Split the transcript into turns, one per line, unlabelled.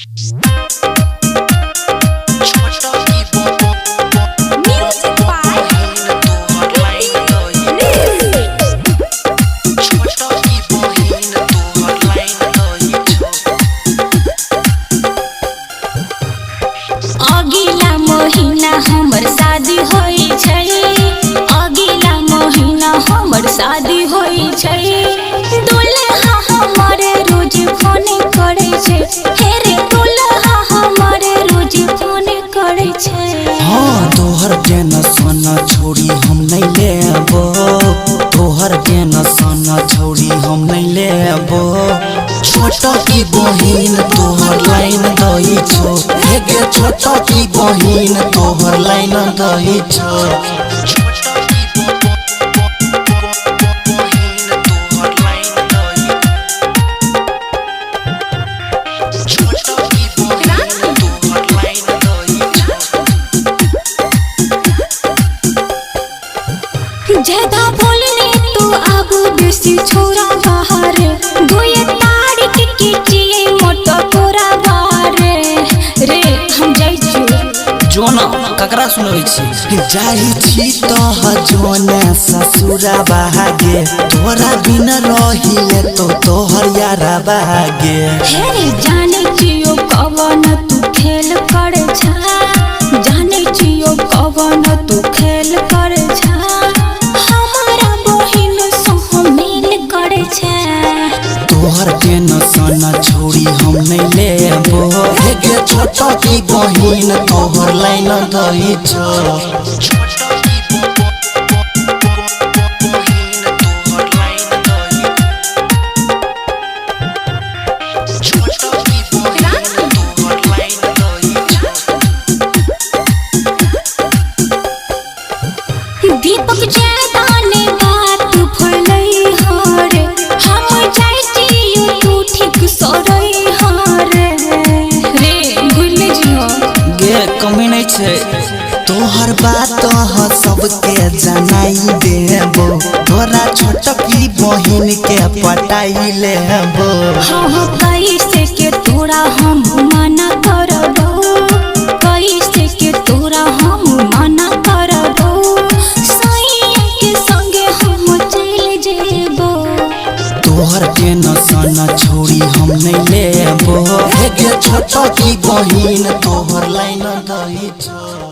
अगिला महीना हमर शादी होई छै, अगिला महीना हमर शादी होई छै। दुल्हा हमारे रोज फोन करे छै, हे रे दुल्हा हमारे रोज फोन करे छै।
हाँ तोहर टेंशन छोड़ी हम नहीं लेबो, तोहर टेंशन छोड़ी हम नहीं लेबो। छोटा की बहिन तोहर लाइन दही छो, हे गे छोटा की बहिन तोहर लाइन दही छो।
ज्यादा बोलने तू आगू बेसी छोरा बाहर, दुए तारीख के चिए मोटो तोरा बारे रे हम जाई छी।
जोना ककरा सुनबै छी जाई छी तो जोना ससुरा बागे, तोरा बिन रहिले तो तोहर यारा बागे।
हे रे जाने छियो कवन तू खेल करे छा, जाने छियो कवन तू खेल करे छा। हमारा बहिन सह मेल करे छे,
तोहर टेंशन छोड़ी हम नहीं लेबो, हे गे छोटा की बहिन तोहर लाइन दही छो।
दीपक ज्यादा ने बात भूलई हर, हम जाई छियो तू ठीक सरई हर रे भूल जियो।
गे कमी नहीं छे तोहर बात सबके जनाई देबो, तोरा छोटकी बहिन के पटाई लेबो।
हाँ कैसे के तोरा हम मना करबो, कैसे के तोरा हम मना करबो। सैया के संगे हम चल जेबो,
तोहर टेंशन छोड़ी हम नहीं लेबो, हे गे छोटा की बहिन तोहर लाइन दही छो।